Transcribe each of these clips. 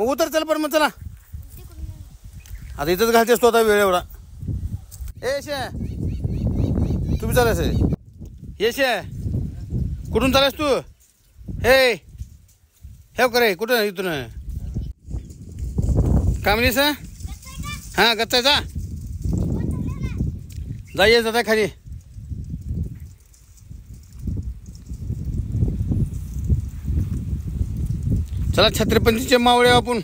मग उतर चल पण मग चला आता इथंच घालतेस तो आता वेळ एवढा ए शे तुम्ही चालायस ये शे कुठून चालायस तू हे हे करे कुठं इथून काय म्हणलीस हां गच्चा जा जा ये जाता खाली चला छत्रपतीचे मावळे आपण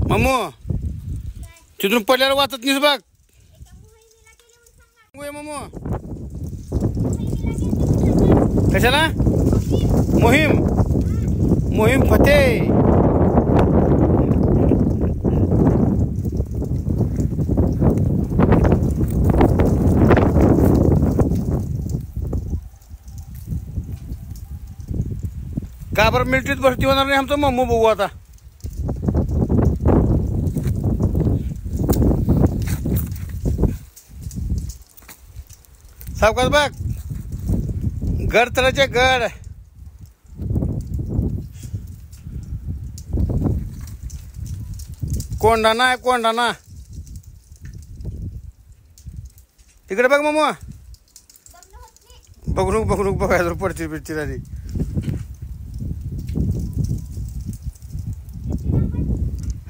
मम्मू तिथून पडल्यावर वाचत नाहीस बघ मम्मू कशाला मोहीम मोहीम फतेह का बरं मिलिटरीत भरती होणार नाही आमचं मम्मू बघू आता सावकाश बघ गड तळाचे गड कोंढाणा आहे कोंढाणा तिकडे बघ मम्मा बघून बघायला पडची बिडची आधी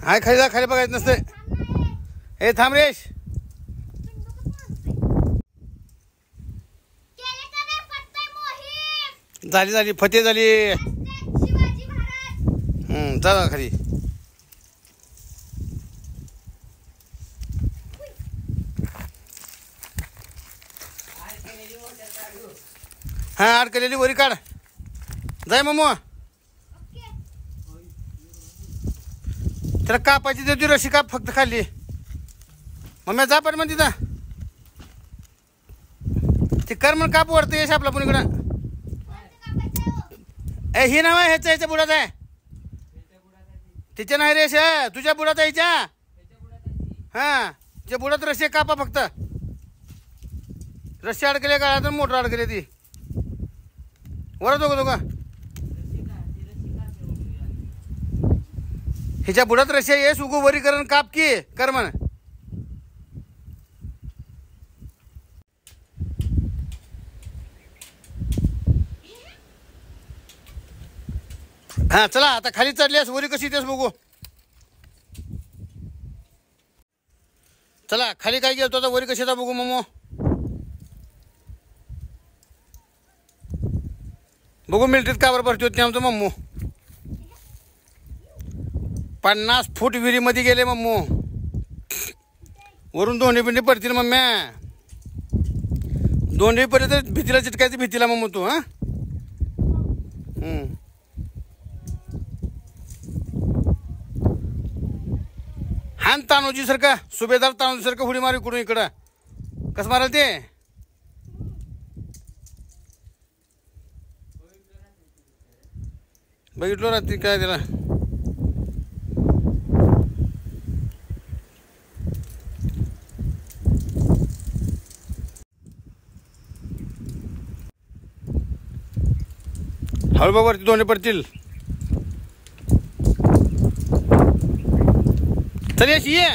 हाय खाली जा खाली बघायचं नसते हे थांब रेश झाली फते झाली चला खाली हा अडकलेली वरी काढ जाय मम्मा त्याला कापायची देतो रशी काप फक्त खाली मम्मी जा पण मग तिथं ते कर मग काप वरतं यश आपला पण इकडं ए ही नाव आहे ह्याच्या बुडात आहे तिच्या नाही रेश तुझ्या बुडात आहे हिच्या हा तुझ्या बुडात रशी कापा फक्त रशी अडकले गाळात मोटर अडकले ती वर दोघं हिच्या बुडात रशी ये सुगू वरी करण काप की कर म्हण हा चला आता खाली चढल्यास वरी कशी येतेस बघू चला खाली काय गेलतो आता वरी कशी येतात बघू मम्मो बघू मिलिटरीत का बरं भरती होती आमचं मम्मू 50 फूट विहिरीमध्ये गेले मम्मू वरून दोन्ही पिंडी पडतील मम्म्या दोन्ही पर्यंत भीतीला चिटकायची भीतीला मम्मू तू हा हान तानोजी सारखा सुभेदार तानोजी सारखं हुडी मारू इकडून इकडं कसं माराल ते बघितलं रात्री काय त्याला हळू वरती दोन्ही पडतील चल यश ये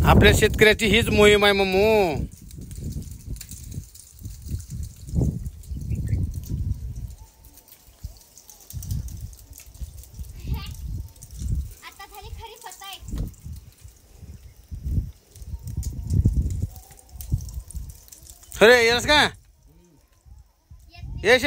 आपल्या शेतकऱ्याची हीच मोहीम आहे मम्मू अरे येस का यश